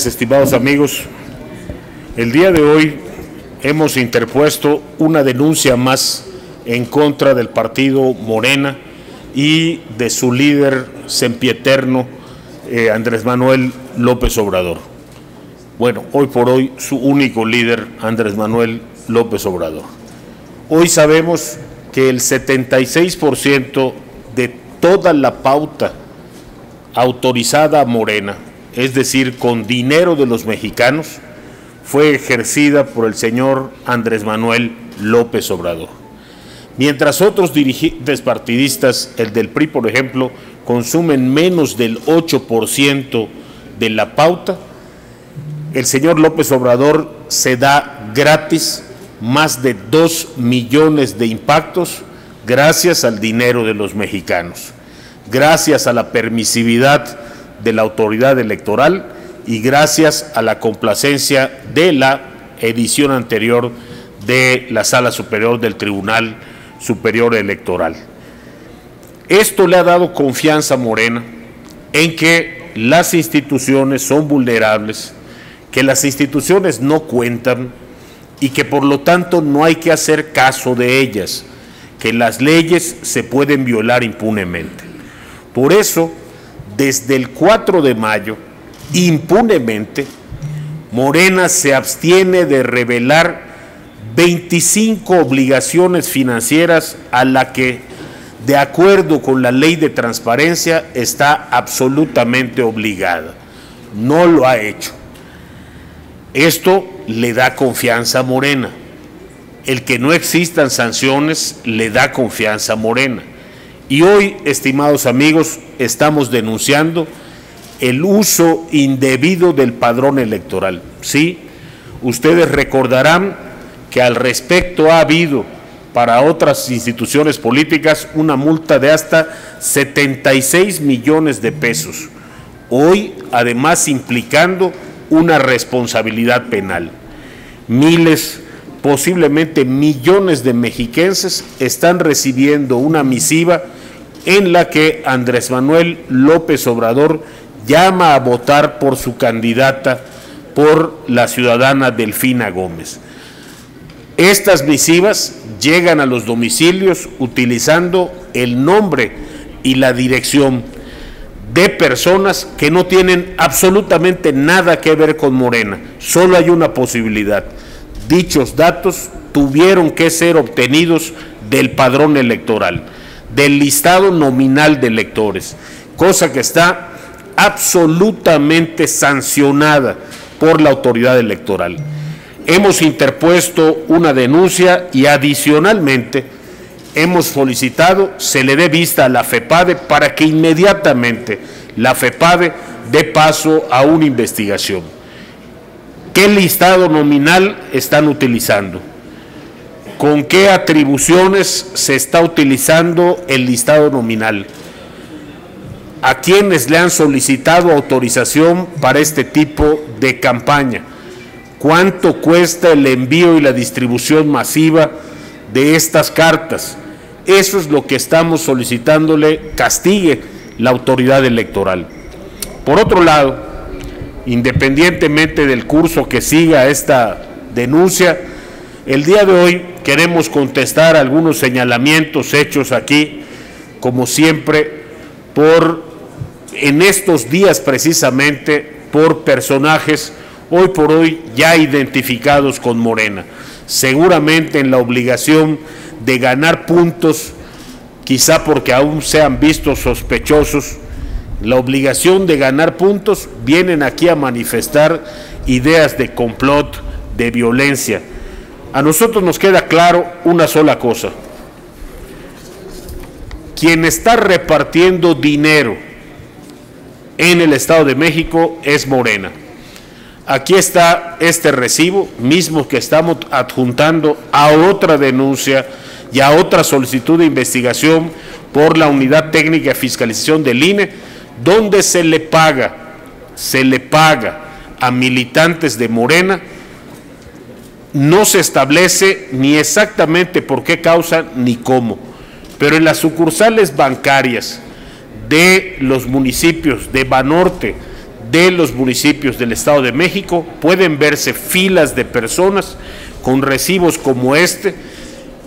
Estimados amigos, el día de hoy hemos interpuesto una denuncia más en contra del partido Morena y de su líder sempieterno, Andrés Manuel López Obrador. Bueno, hoy por hoy su único líder, Andrés Manuel López Obrador. Hoy sabemos que el 76% de toda la pauta autorizada a Morena, es decir, con dinero de los mexicanos, fue ejercida por el señor Andrés Manuel López Obrador. Mientras otros dirigentes partidistas, el del PRI, por ejemplo, consumen menos del 8% de la pauta, el señor López Obrador se da gratis más de 2 millones de impactos gracias al dinero de los mexicanos, gracias a la permisividad de la autoridad electoral y gracias a la complacencia de la edición anterior de la Sala Superior del Tribunal Superior Electoral. Esto le ha dado confianza a Morena en que las instituciones son vulnerables, que las instituciones no cuentan y que por lo tanto no hay que hacer caso de ellas, que las leyes se pueden violar impunemente. Por eso, desde el 4 de mayo, impunemente, Morena se abstiene de revelar 25 obligaciones financieras a la que, de acuerdo con la ley de transparencia, está absolutamente obligada. No lo ha hecho. Esto le da confianza a Morena. El que no existan sanciones le da confianza a Morena. Y hoy, estimados amigos, estamos denunciando el uso indebido del padrón electoral. Sí, ustedes recordarán que al respecto ha habido para otras instituciones políticas una multa de hasta 76 millones de pesos. Hoy, además, implicando una responsabilidad penal. Miles, posiblemente millones de mexiquenses están recibiendo una misiva en la que Andrés Manuel López Obrador llama a votar por su candidata, por la ciudadana Delfina Gómez. Estas misivas llegan a los domicilios utilizando el nombre y la dirección de personas que no tienen absolutamente nada que ver con Morena. Solo hay una posibilidad. Dichos datos tuvieron que ser obtenidos del padrón electoral, del listado nominal de electores, cosa que está absolutamente sancionada por la autoridad electoral. Hemos interpuesto una denuncia y adicionalmente hemos solicitado se le dé vista a la FEPADE para que inmediatamente la FEPADE dé paso a una investigación. ¿Qué listado nominal están utilizando? ¿Con qué atribuciones se está utilizando el listado nominal? ¿A quiénes le han solicitado autorización para este tipo de campaña? ¿Cuánto cuesta el envío y la distribución masiva de estas cartas? Eso es lo que estamos solicitándole castigue la autoridad electoral. Por otro lado, independientemente del curso que siga esta denuncia, el día de hoy queremos contestar algunos señalamientos hechos aquí, como siempre, en estos días precisamente, por personajes hoy por hoy ya identificados con Morena, seguramente en la obligación de ganar puntos, quizá porque aún sean vistos sospechosos, la obligación de ganar puntos, vienen aquí a manifestar ideas de complot, de violencia. A nosotros nos queda claro una sola cosa: quien está repartiendo dinero en el Estado de México es Morena. Aquí está este recibo, mismo que estamos adjuntando a otra denuncia y a otra solicitud de investigación por la Unidad Técnica de Fiscalización del INE, donde se le paga a militantes de Morena. No se establece ni exactamente por qué causa ni cómo, pero en las sucursales bancarias de los municipios de Banorte, de los municipios del Estado de México pueden verse filas de personas con recibos como este,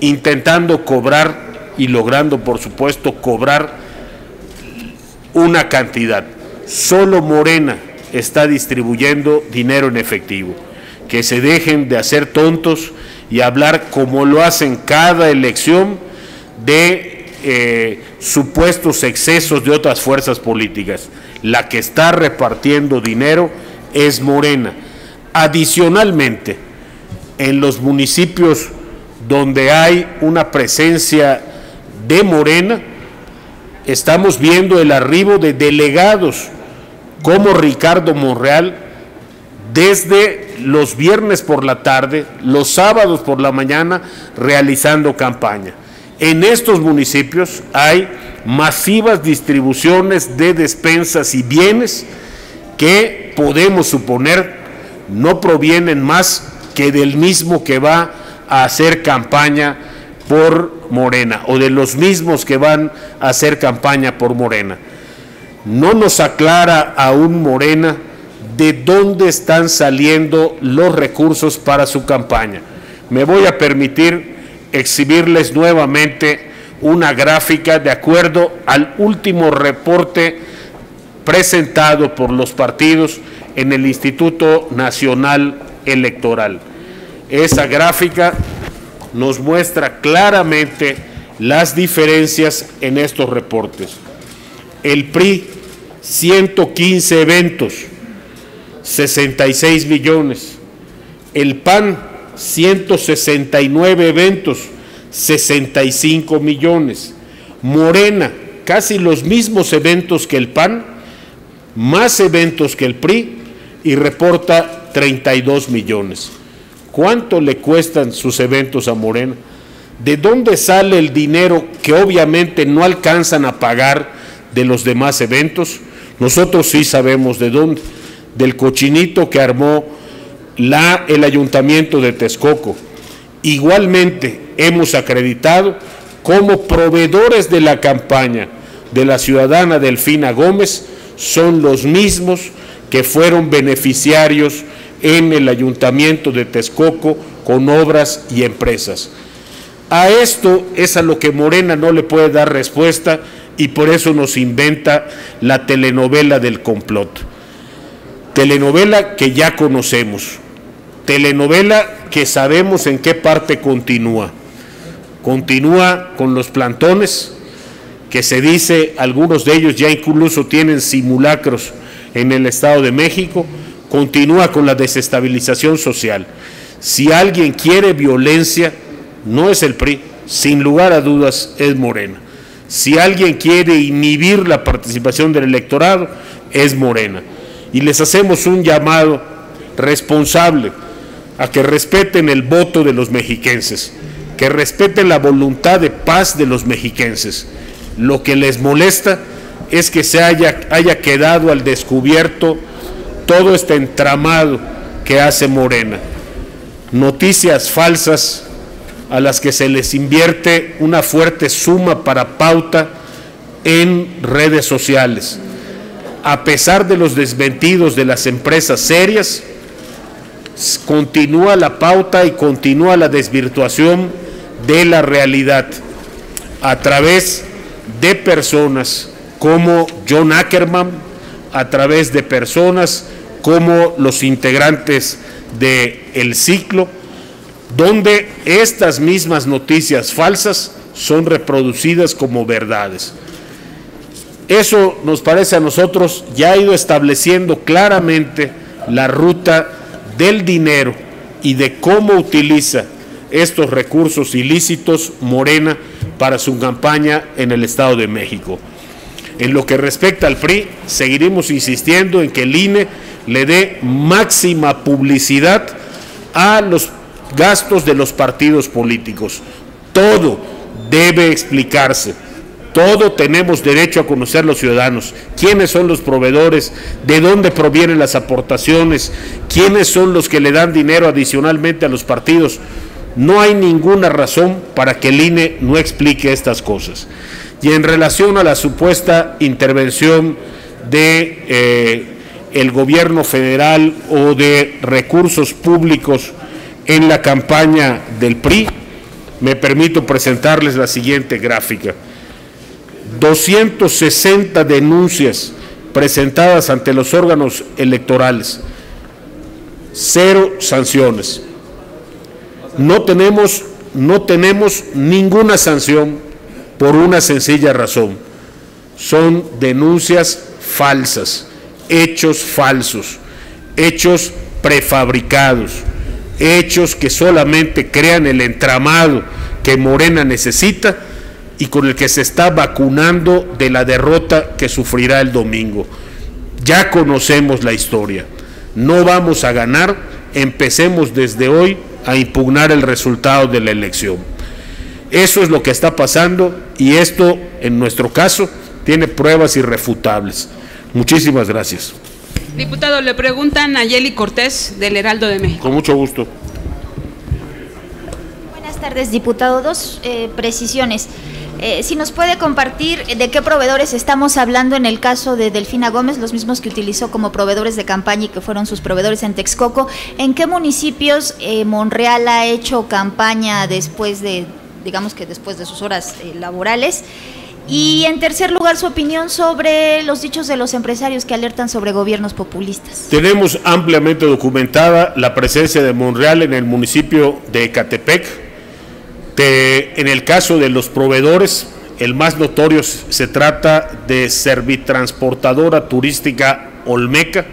intentando cobrar y logrando, por supuesto, cobrar una cantidad. Solo Morena está distribuyendo dinero en efectivo. Que se dejen de hacer tontos y hablar como lo hacen cada elección de supuestos excesos de otras fuerzas políticas. La que está repartiendo dinero es Morena. Adicionalmente, en los municipios donde hay una presencia de Morena, estamos viendo el arribo de delegados como Ricardo Monreal desde los viernes por la tarde, los sábados por la mañana, realizando campaña. En estos municipios hay masivas distribuciones de despensas y bienes que podemos suponer no provienen más que del mismo que va a hacer campaña por Morena o de los mismos que van a hacer campaña por Morena. No nos aclara aún Morena de dónde están saliendo los recursos para su campaña. Me voy a permitir exhibirles nuevamente una gráfica de acuerdo al último reporte presentado por los partidos en el Instituto Nacional Electoral. Esa gráfica nos muestra claramente las diferencias en estos reportes. El PRI, 115 eventos, 66 millones. El PAN, 169 eventos, 65 millones. Morena, casi los mismos eventos que el PAN, más eventos que el PRI, y reporta 32 millones. ¿Cuánto le cuestan sus eventos a Morena? ¿De dónde sale el dinero que obviamente no alcanzan a pagar de los demás eventos? Nosotros sí sabemos de dónde. Del cochinito que armó el Ayuntamiento de Texcoco. Igualmente hemos acreditado como proveedores de la campaña de la ciudadana Delfina Gómez son los mismos que fueron beneficiarios en el Ayuntamiento de Texcoco con obras y empresas. A esto es a lo que Morena no le puede dar respuesta y por eso nos inventa la telenovela del complot. Telenovela que ya conocemos, telenovela que sabemos en qué parte continúa. Continúa con los plantones, que se dice, algunos de ellos ya incluso tienen simulacros en el Estado de México, continúa con la desestabilización social. Si alguien quiere violencia, no es el PRI, sin lugar a dudas es Morena. Si alguien quiere inhibir la participación del electorado, es Morena. Y les hacemos un llamado responsable a que respeten el voto de los mexiquenses, que respeten la voluntad de paz de los mexiquenses. Lo que les molesta es que se haya quedado al descubierto todo este entramado que hace Morena. Noticias falsas a las que se les invierte una fuerte suma para pauta en redes sociales. A pesar de los desmentidos de las empresas serias, continúa la pauta y continúa la desvirtuación de la realidad a través de personas como John Ackerman, a través de personas como los integrantes de El Ciclo, donde estas mismas noticias falsas son reproducidas como verdades. Eso nos parece a nosotros ya ha ido estableciendo claramente la ruta del dinero y de cómo utiliza estos recursos ilícitos Morena para su campaña en el Estado de México. En lo que respecta al PRI, seguiremos insistiendo en que el INE le dé máxima publicidad a los gastos de los partidos políticos. Todo debe explicarse. Todo tenemos derecho a conocer los ciudadanos, quiénes son los proveedores, de dónde provienen las aportaciones, quiénes son los que le dan dinero adicionalmente a los partidos. No hay ninguna razón para que el INE no explique estas cosas. Y en relación a la supuesta intervención de el gobierno federal o de recursos públicos en la campaña del PRI, me permito presentarles la siguiente gráfica. 260 denuncias presentadas ante los órganos electorales, 0 sanciones. No tenemos ninguna sanción por una sencilla razón. Son denuncias falsas, hechos falsos, hechos prefabricados, hechos que solamente crean el entramado que Morena necesita y con el que se está vacunando de la derrota que sufrirá el domingo. Ya conocemos la historia. No vamos a ganar, empecemos desde hoy a impugnar el resultado de la elección. Eso es lo que está pasando y esto, en nuestro caso, tiene pruebas irrefutables. Muchísimas gracias. Diputado, le preguntan a Yeli Cortés, del Heraldo de México. Con mucho gusto. Buenas tardes, diputado. Dos precisiones. Si nos puede compartir de qué proveedores estamos hablando en el caso de Delfina Gómez, los mismos que utilizó como proveedores de campaña y que fueron sus proveedores en Texcoco. ¿En qué municipios Monreal ha hecho campaña después de, digamos que después de sus horas laborales? Y en tercer lugar, su opinión sobre los dichos de los empresarios que alertan sobre gobiernos populistas. Tenemos ampliamente documentada la presencia de Monreal en el municipio de Ecatepec. En el caso de los proveedores, el más notorio se trata de Servitransportadora Turística Olmeca,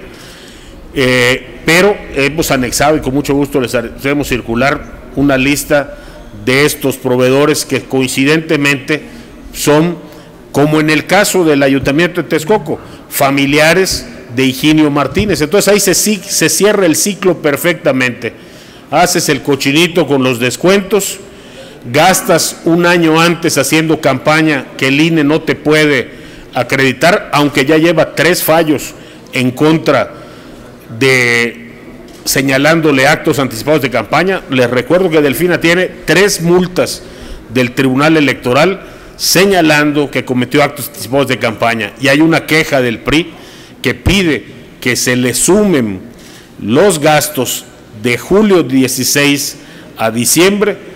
pero hemos anexado y con mucho gusto les haremos circular una lista de estos proveedores que coincidentemente son, como en el caso del Ayuntamiento de Texcoco, familiares de Higinio Martínez. Entonces ahí se cierra el ciclo perfectamente. Haces el cochinito con los descuentos, gastas un año antes haciendo campaña que el INE no te puede acreditar, aunque ya lleva 3 fallos en contra de señalándole actos anticipados de campaña. Les recuerdo que Delfina tiene 3 multas del Tribunal Electoral señalando que cometió actos anticipados de campaña, y hay una queja del PRI que pide que se le sumen los gastos de julio 16 a diciembre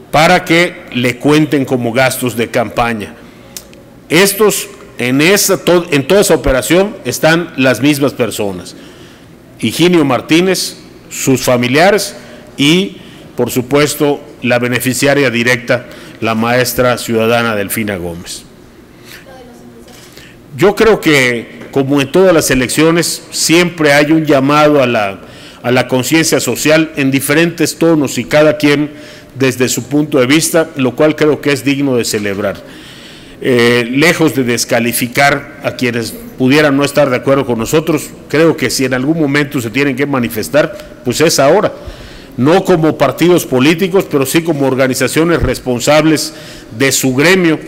para que le cuenten como gastos de campaña. Estos, en toda esa operación están las mismas personas: Higinio Martínez, sus familiares y, por supuesto, la beneficiaria directa, la maestra ciudadana Delfina Gómez. Yo creo que, como en todas las elecciones, siempre hay un llamado a la conciencia social en diferentes tonos y cada quien desde su punto de vista, lo cual creo que es digno de celebrar. Lejos de descalificar a quienes pudieran no estar de acuerdo con nosotros, creo que si en algún momento se tienen que manifestar, pues es ahora. No como partidos políticos, pero sí como organizaciones responsables de su gremio,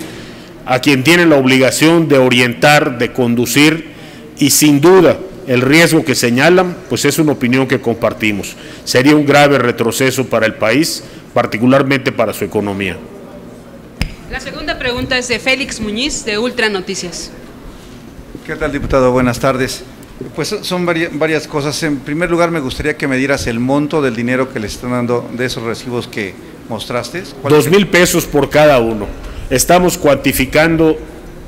a quien tienen la obligación de orientar, de conducir, y sin duda el riesgo que señalan, pues es una opinión que compartimos. Sería un grave retroceso para el país, particularmente para su economía. La segunda pregunta es de Félix Muñiz, de Ultra Noticias. ¿Qué tal, diputado? Buenas tardes. Pues son varias cosas. En primer lugar, me gustaría que me dieras el monto del dinero que le están dando de esos recibos que mostraste. 2,000 pesos por cada uno. Estamos cuantificando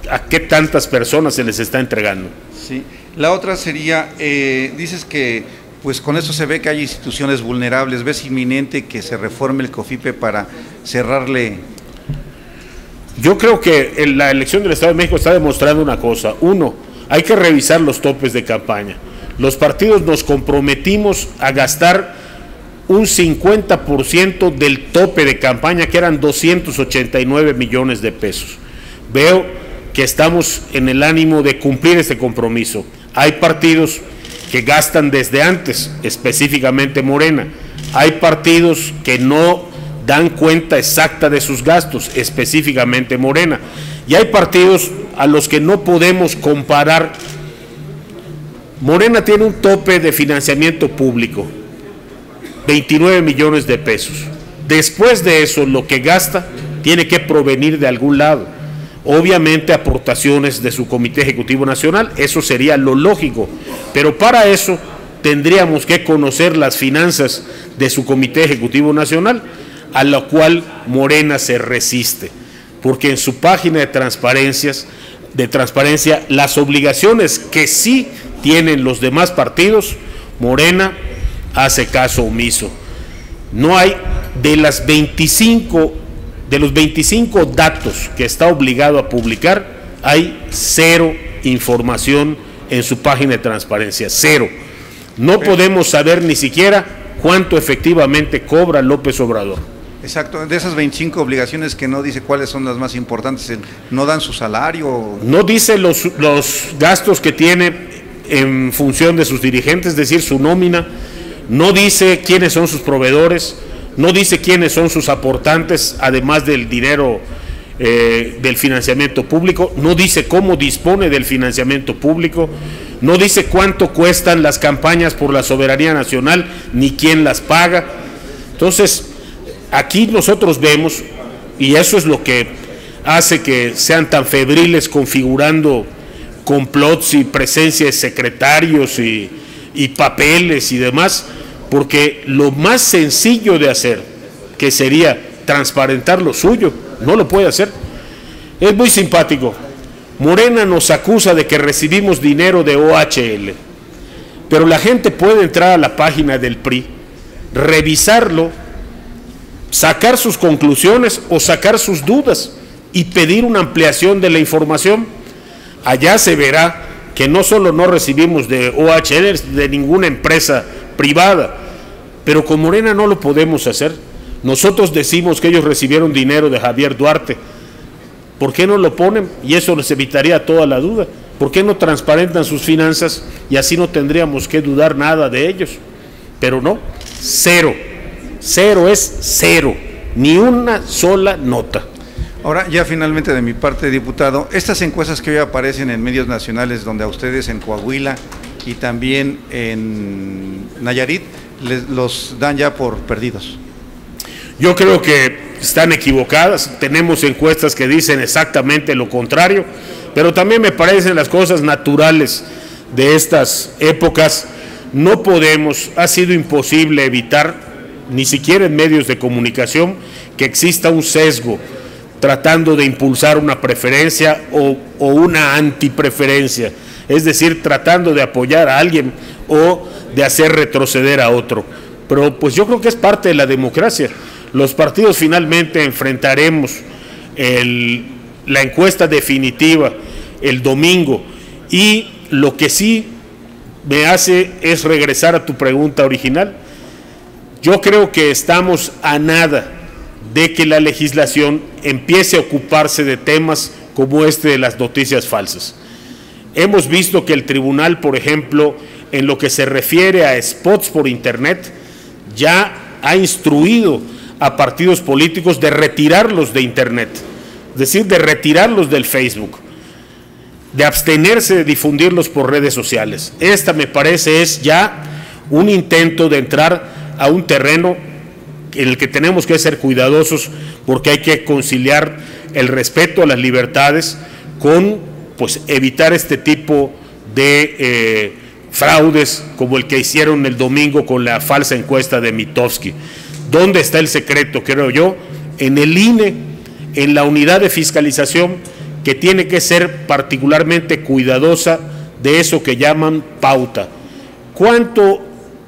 a qué tantas personas se les está entregando. Sí. La otra sería, dices que pues con eso se ve que hay instituciones vulnerables. ¿Ves inminente que se reforme el COFIPE para cerrarle? Yo creo que en la elección del Estado de México está demostrando una cosa. Uno, hay que revisar los topes de campaña. Los partidos nos comprometimos a gastar un 50% del tope de campaña, que eran 289 millones de pesos. Veo que estamos en el ánimo de cumplir ese compromiso. Hay partidos que gastan desde antes, específicamente Morena. Hay partidos que no dan cuenta exacta de sus gastos, específicamente Morena. Y hay partidos a los que no podemos comparar. Morena tiene un tope de financiamiento público, 29 millones de pesos. Después de eso, lo que gasta tiene que provenir de algún lado. obviamente aportaciones de su Comité Ejecutivo Nacional, eso sería lo lógico, pero para eso tendríamos que conocer las finanzas de su Comité Ejecutivo Nacional, a la cual Morena se resiste, porque en su página de transparencia, las obligaciones que sí tienen los demás partidos, Morena hace caso omiso. No hay, de los 25 datos que está obligado a publicar, hay 0 información en su página de transparencia, 0. No podemos saber ni siquiera cuánto efectivamente cobra López Obrador. Exacto, de esas 25 obligaciones que no dice cuáles son las más importantes, ¿no dan su salario? No dice los gastos que tiene en función de sus dirigentes, es decir, su nómina, no dice quiénes son sus proveedores, no dice quiénes son sus aportantes, además del dinero del financiamiento público, no dice cómo dispone del financiamiento público, no dice cuánto cuestan las campañas por la soberanía nacional, ni quién las paga. Entonces, aquí nosotros vemos, y eso es lo que hace que sean tan febriles configurando complots y presencia de secretarios y papeles y demás, porque lo más sencillo de hacer, que sería transparentar lo suyo, no lo puede hacer. Es muy simpático. Morena nos acusa de que recibimos dinero de OHL, pero la gente puede entrar a la página del PRI, revisarlo, sacar sus conclusiones o sacar sus dudas y pedir una ampliación de la información. Allá se verá que no solo no recibimos de OHL, de ninguna empresa privada, pero con Morena no lo podemos hacer. Nosotros decimos que ellos recibieron dinero de Javier Duarte. ¿Por qué no lo ponen? Y eso les evitaría toda la duda. ¿Por qué no transparentan sus finanzas? Y así no tendríamos que dudar nada de ellos. Pero no, 0. 0 es 0, ni una sola nota. Ahora, ya finalmente de mi parte, diputado, estas encuestas que hoy aparecen en medios nacionales, donde a ustedes en Coahuila y también en Nayarit, los dan ya por perdidos. Yo creo que están equivocadas, tenemos encuestas que dicen exactamente lo contrario, pero también me parecen las cosas naturales de estas épocas. No podemos, ha sido imposible evitar, ni siquiera en medios de comunicación, que exista un sesgo tratando de impulsar una preferencia o una antipreferencia, es decir, tratando de apoyar a alguien o de hacer retroceder a otro. Pero pues yo creo que es parte de la democracia. Los partidos finalmente enfrentaremos la encuesta definitiva el domingo, y lo que sí me hace es regresar a tu pregunta original. Yo creo que estamos a nada de que la legislación empiece a ocuparse de temas como este de las noticias falsas. Hemos visto que el tribunal, por ejemplo, en lo que se refiere a spots por internet, ya ha instruido a partidos políticos de retirarlos de internet, es decir, de retirarlos del Facebook, de abstenerse de difundirlos por redes sociales. Esta, me parece, es ya un intento de entrar a un terreno en el que tenemos que ser cuidadosos, porque hay que conciliar el respeto a las libertades con pues evitar este tipo de fraudes como el que hicieron el domingo con la falsa encuesta de Mitofsky. ¿Dónde está el secreto? Creo yo, en el INE, en la unidad de fiscalización, que tiene que ser particularmente cuidadosa de eso que llaman pauta. ¿Cuánto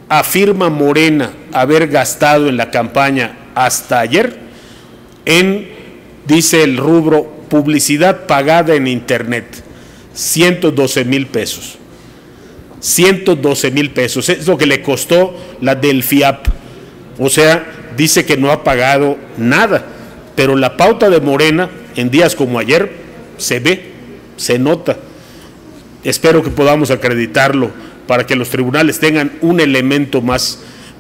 afirma Morena haber gastado en la campaña hasta ayer dice el rubro, publicidad pagada en internet? 112,000 pesos. 112,000 pesos, es lo que le costó la del FIAP. O sea, dice que no ha pagado nada, pero la pauta de Morena en días como ayer se ve, se nota. Espero que podamos acreditarlo para que los tribunales tengan un elemento más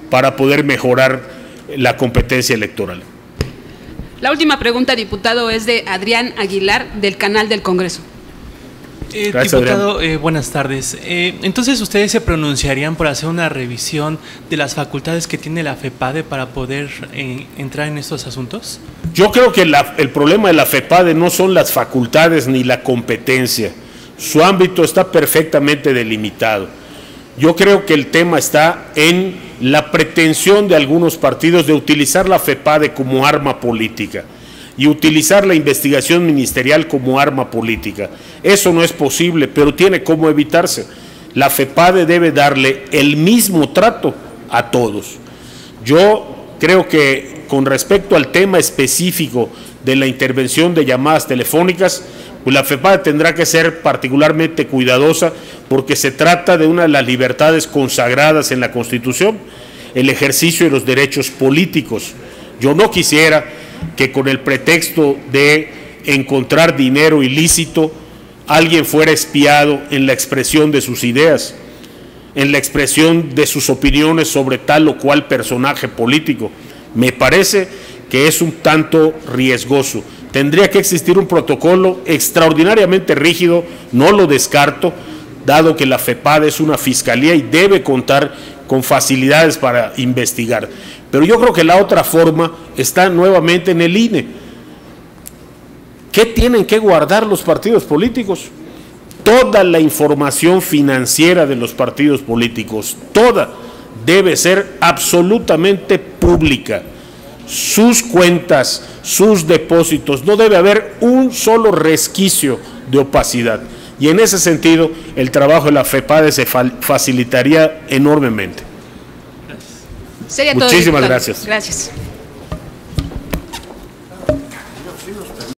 para poder mejorar la competencia electoral. La última pregunta, diputado, es de Adrián Aguilar, del Canal del Congreso. Gracias, diputado, buenas tardes. Entonces, ¿ustedes se pronunciarían por hacer una revisión de las facultades que tiene la FEPADE para poder entrar en estos asuntos? Yo creo que el problema de la FEPADE no son las facultades ni la competencia. Su ámbito está perfectamente delimitado. Yo creo que el tema está en la pretensión de algunos partidos de utilizar la FEPADE como arma política y utilizar la investigación ministerial como arma política. Eso no es posible, pero tiene cómo evitarse. La FEPADE debe darle el mismo trato a todos. Yo creo que con respecto al tema específico de la intervención de llamadas telefónicas, pues la FEPADE tendrá que ser particularmente cuidadosa porque se trata de una de las libertades consagradas en la Constitución, el ejercicio de los derechos políticos. Yo no quisiera que con el pretexto de encontrar dinero ilícito alguien fuera espiado en la expresión de sus ideas, en la expresión de sus opiniones sobre tal o cual personaje político. Me parece que es un tanto riesgoso. Tendría que existir un protocolo extraordinariamente rígido, no lo descarto, dado que la FEPADE es una fiscalía y debe contar con facilidades para investigar. Pero yo creo que la otra forma está nuevamente en el INE. ¿Qué tienen que guardar los partidos políticos? Toda la información financiera de los partidos políticos, toda, debe ser absolutamente pública. Sus cuentas, sus depósitos, no debe haber un solo resquicio de opacidad. Y en ese sentido, el trabajo de la FEPADE se facilitaría enormemente. Sería todo, Muchísimas diputado. gracias. Gracias.